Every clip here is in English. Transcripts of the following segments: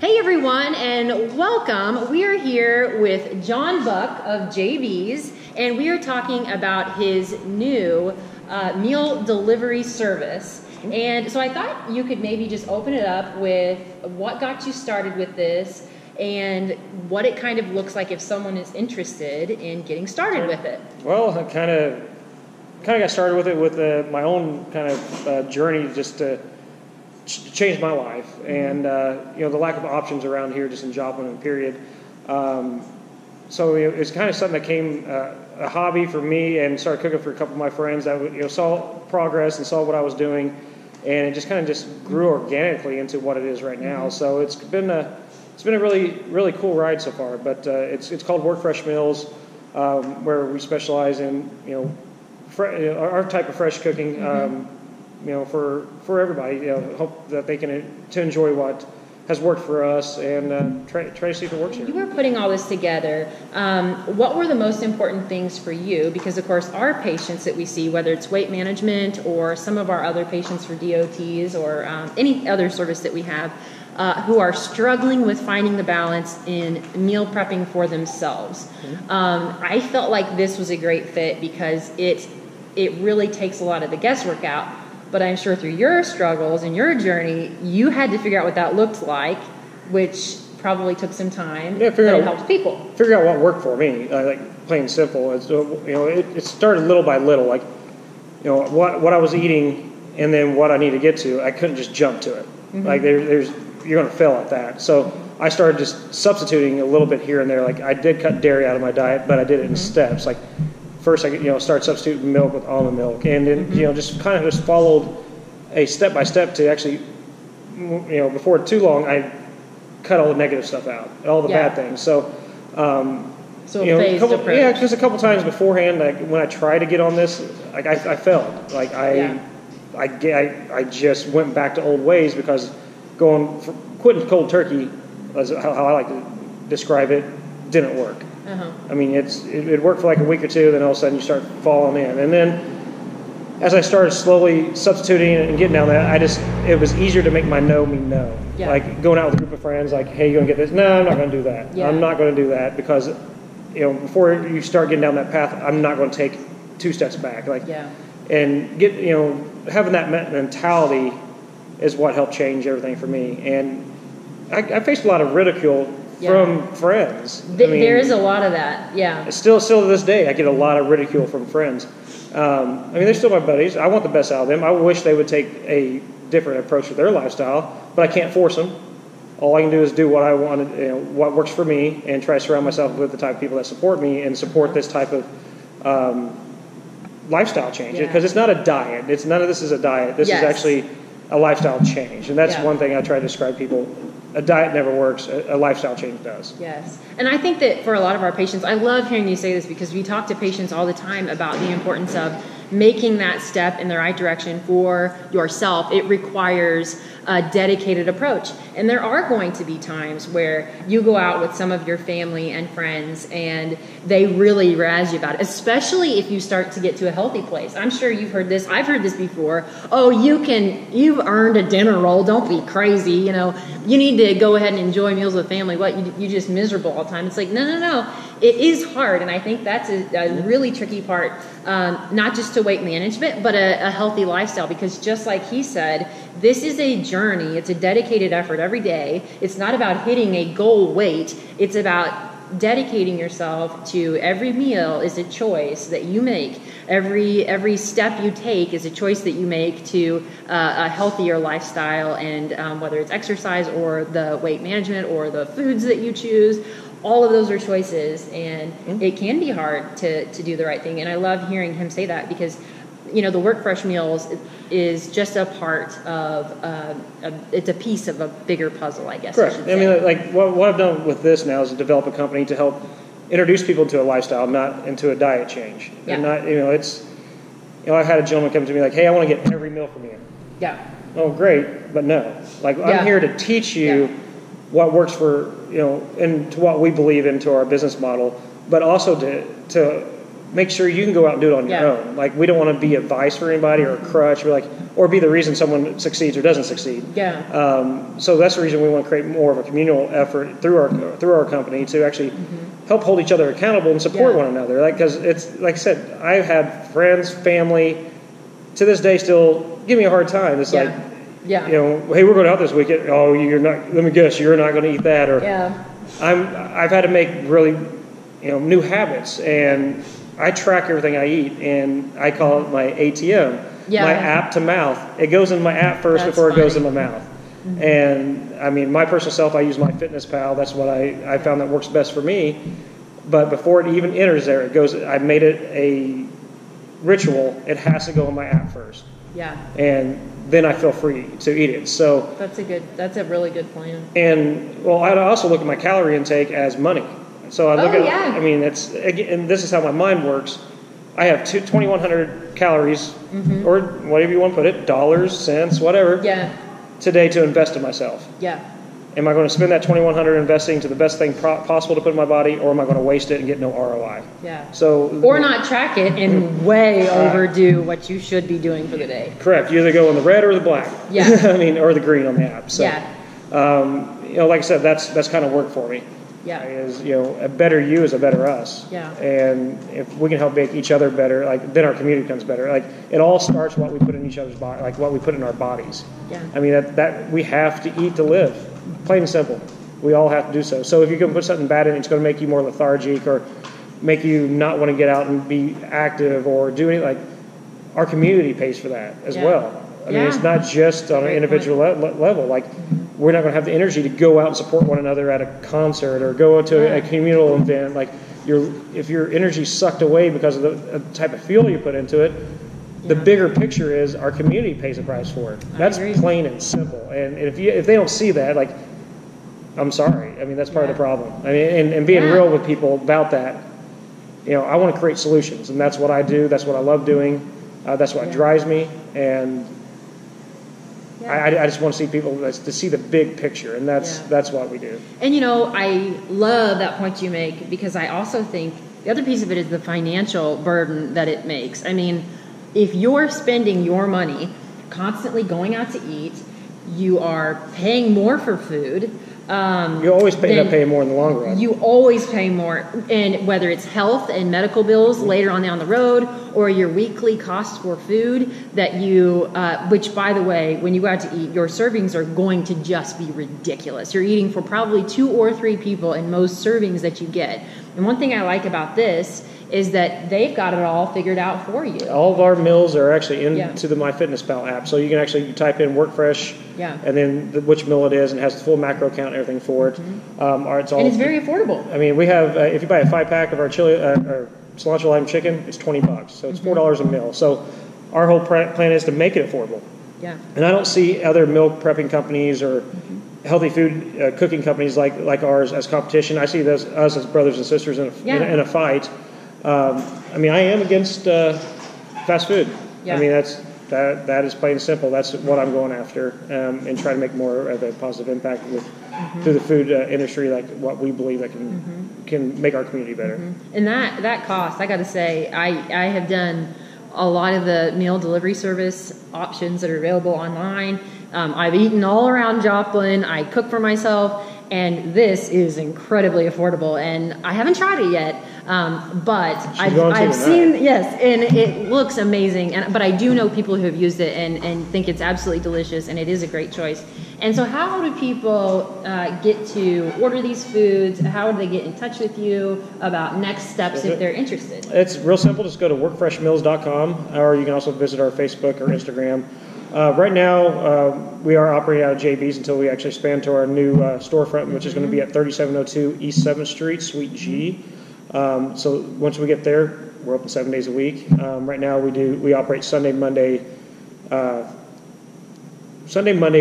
Hey everyone, and welcome. We are here with Jon Buck of JB's, and we are talking about his new meal delivery service. And so I thought you could maybe just open it up with what got you started with this and what it kind of looks like if someone is interested in getting started with it. Well, I kind of got started with it with my own kind of journey just to changed my life, and the lack of options around here just in Joplin, period. So it's kind of something that came a hobby for me, and started cooking for a couple of my friends that saw progress and saw what I was doing, and it just kind of just grew organically into what it is right now. So it's been a really cool ride so far. But it's called WorkFresh Meals, where we specialize in our type of fresh cooking. For everybody, hope that they can to enjoy what has worked for us and try to see if it works here. You were putting all this together. What were the most important things for you? Because, of course, our patients that we see, whether it's weight management or some of our other patients for DOTs or any other service that we have, who are struggling with finding the balance in meal prepping for themselves. I felt like this was a great fit because it really takes a lot of the guesswork out. But I'm sure through your struggles and your journey, you had to figure out what that looked like, which probably took some time. Yeah, but it helped people. Figure out what worked for me, like plain and simple. It started little by little, like what I was eating, and then what I need to get to. I couldn't just jump to it. Like you're going to fail at that. So I started just substituting a little bit here and there. Like I did cut dairy out of my diet, but I did it in steps. Like first, I started substituting milk with almond milk, and then just kind of just followed a step by step to actually, before too long, I cut all the negative stuff out, all the bad things. So, a phased approach. Yeah, because a couple times beforehand, when I tried to get on this, I failed. I just went back to old ways because quitting cold turkey, as how I like to describe it, didn't work. I mean, it worked for like a week or two, then all of a sudden you start falling in. And then as I started slowly substituting and getting down that, it was easier to make my no mean no. Yeah. Like going out with a group of friends, like, hey, you going to get this? No, I'm not going to do that. Yeah. I'm not going to do that because, before you start getting down that path, I'm not going to take 2 steps back. And get, having that mentality is what helped change everything for me. And I faced a lot of ridicule from friends. There is a lot of that, yeah. Still to this day, I get a lot of ridicule from friends. They're still my buddies. I want the best out of them. I wish they would take a different approach to their lifestyle, but I can't force them. All I can do is do what I want, what works for me, and try to surround myself with the type of people that support me and support this type of lifestyle change. Because it's not a diet. None of this is a diet. This is actually a lifestyle change, and that's one thing I try to describe to people. A diet never works. A lifestyle change does. Yes. And I think that for a lot of our patients, I love hearing you say this because we talk to patients all the time about the importance of making that step in the right direction for yourself. It requires a dedicated approach. And there are going to be times where you go out with some of your family and friends and they really razz you about it, especially if you start to get to a healthy place. I'm sure you've heard this. I've heard this before. Oh, you've earned a dinner roll. Don't be crazy. You need to go ahead and enjoy meals with family. What, you just miserable all the time. It's like, no. It is hard. And I think that's a really tricky part, not just to weight management, but a healthy lifestyle. Because just like he said, this is a journey. It's a dedicated effort every day. It's not about hitting a goal weight. It's about dedicating yourself to every meal is a choice that you make. Every step you take is a choice that you make to a healthier lifestyle, and whether it's exercise or the weight management or the foods that you choose, all of those are choices, and it can be hard to do the right thing. And I love hearing him say that because the WorkFresh Meals is just a part of, it's a piece of a bigger puzzle, I guess. Correct. What I've done with this now is to develop a company to help introduce people to a lifestyle, not into a diet change. Yeah. And not, I had a gentleman come to me like, hey, I want to get every meal from you. Yeah. Oh, great, but no. I'm here to teach you what works for, and to what we believe into our business model, but also to make sure you can go out and do it on your own. Like, we don't want to be advice for anybody or a crutch, or be the reason someone succeeds or doesn't succeed. So that's the reason we want to create more of a communal effort through our company to actually help hold each other accountable and support one another. Like, because it's like I said, I've had friends, family, to this day still give me a hard time. It's like, you know, hey, we're going out this weekend. Oh, you're not. Let me guess, you're not going to eat that. Or I've had to make really, you know, new habits, and I track everything I eat, and I call it my ATM, my app to mouth. It goes in my app first before it goes in my mouth. And I mean, my personal self, I use my MyFitnessPal. That's what I found that works best for me. But before it even enters there, it goes. I made it a ritual. It has to go in my app first. And then I feel free to eat it. So that's a really good plan. And well, I also look at my calorie intake as money. So I look I mean, and this is how my mind works. I have 2,100 calories, or whatever you want to put it, dollars, cents, whatever, today to invest in myself. Am I going to spend that 2,100 investing to the best thing possible to put in my body, or am I going to waste it and get no ROI? So, or not track it and way overdo what you should be doing for the day. Correct. You either go in the red or the black. I mean, or the green on the app. So, you know, like I said, that's kind of worked for me. Is, you know, a better you is a better us. And if we can help make each other better, like, then our community becomes better. Like, it all starts what we put in each other's body, like what we put in our bodies. I mean, that we have to eat to live. Plain and simple. We all have to do so. So if you can put something bad in it, it's going to make you more lethargic or make you not want to get out and be active or do anything. Like, our community pays for that as well. I mean, it's not just on an individual level. Like, we're not going to have the energy to go out and support one another at a concert or go to a communal event. Like, if your energy's sucked away because of the type of fuel you put into it, the bigger picture is our community pays the price for it. That's plain and simple. And if they don't see that, like, I'm sorry. I mean, that's part of the problem. I mean, and being real with people about that, you know, I want to create solutions, and that's what I do. That's what I love doing. That's what drives me. And I just want to see people to see the big picture, and that's what we do. And, you know, I love that point you make, because I also think the other piece of it is the financial burden that it makes. I mean, if you're spending your money constantly going out to eat, you are paying more for food. You always end up paying more in the long run. You always pay more, and whether it's health and medical bills later on down the road, or your weekly cost for food that you, which, by the way, when you go out to eat, your servings are going to just be ridiculous. You're eating for probably 2 or 3 people in most servings that you get. And one thing I like about this is that they've got it all figured out for you. All of our meals are actually into the MyFitnessPal app, so you can actually type in WorkFresh, and then which meal it is, and it has the full macro count and everything for it. It's very affordable. I mean, we have if you buy a 5-pack of our chili, our cilantro lime chicken, it's $20, so it's $4 a meal. So our whole plan is to make it affordable. And I don't see other meal prepping companies or healthy food cooking companies like ours as competition. I see us as brothers and sisters in a fight. I mean, I am against fast food. I mean, that is plain and simple. That's what I'm going after, and try to make more of a positive impact through the food industry, like what we believe that can make our community better. And that cost, I got to say, I have done a lot of the meal delivery service options that are available online. I've eaten all around Joplin. I cook for myself. And this is incredibly affordable, and I haven't tried it yet, but I've seen, and it looks amazing. But I do know people who have used it and think it's absolutely delicious, and it is a great choice. And so, how do people get to order these foods? How do they get in touch with you about next steps if they're interested? It's real simple. Just go to WorkFreshMeals.com, or you can also visit our Facebook or Instagram. Right now, we are operating out of JB's until we actually expand to our new storefront, which is going to be at 3702 East 7th Street, Suite G. So once we get there, we're open 7 days a week. Right now, we operate Sunday, Monday,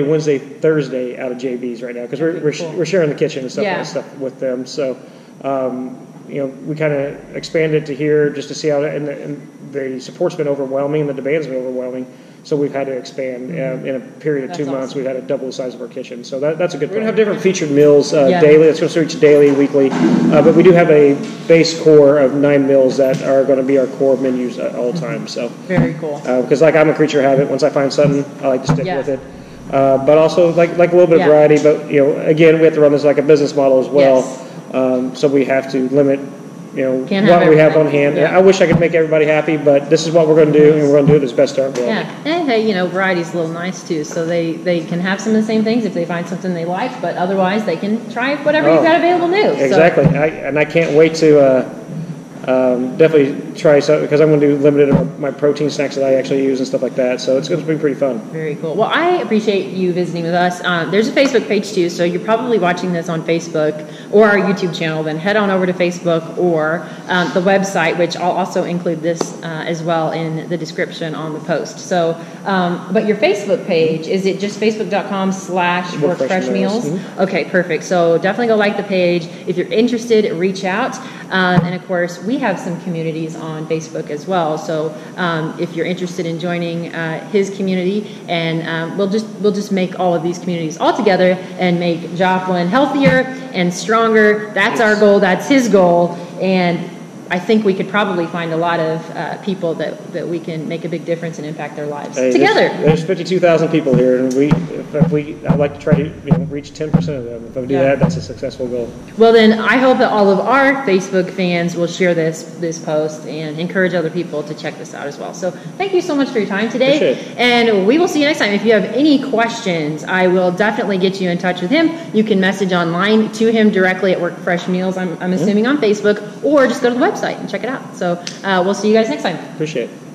Wednesday, Thursday out of JB's right now, because we're sharing the kitchen and stuff with them. So you know, we kind of expanded to here just to see how, and the support's been overwhelming, and the demand's been overwhelming. So we've had to expand. In a period of 2 months, awesome. we've had to double the size of our kitchen. So that's a good thing. We're going to have different featured meals daily. It's going to switch daily, weekly. But we do have a base core of 9 meals that are going to be our core menus at all times. So very cool. Because like I'm a creature of habit. Once I find something, I like to stick with it. But also like a little bit of variety. But again, we have to run this like a business model as well. Yes. So we have to limit what we have on hand. I wish I could make everybody happy, but this is what we're going to do, and we're going to do it as best our ability. Yeah, and hey, variety's a little nice too. So they can have some of the same things if they find something they like, but otherwise they can try whatever you've got available new. Exactly, so. I can't wait to definitely try something because I'm going to do limited of my protein snacks that I actually use and stuff like that. So it's going to be pretty fun. Very cool. Well, I appreciate you visiting with us. There's a Facebook page too, so you're probably watching this on Facebook or our YouTube channel. Then head on over to Facebook or the website, which I'll also include this as well in the description on the post. So, but your Facebook page, is it just facebook.com/WorkFresh Meals? Mm-hmm. Okay, perfect. So definitely go like the page. If you're interested, reach out. And of course, we have some communities on Facebook as well. So if you're interested in joining his community, and we'll just make all of these communities all together and make Joplin healthier and stronger. That's our goal. That's his goal. And I think we could probably find a lot of people that we can make a big difference and impact their lives together. There's 52,000 people here, and I'd like to try to reach 10% of them. If I do that, that's a successful goal. Well, then I hope that all of our Facebook fans will share this post and encourage other people to check this out as well. So thank you so much for your time today, and we will see you next time. If you have any questions, I will definitely get you in touch with him. You can message online to him directly at WorkFresh Meals. I'm assuming on Facebook, or just go to the website and check it out. So we'll see you guys next time. Appreciate it.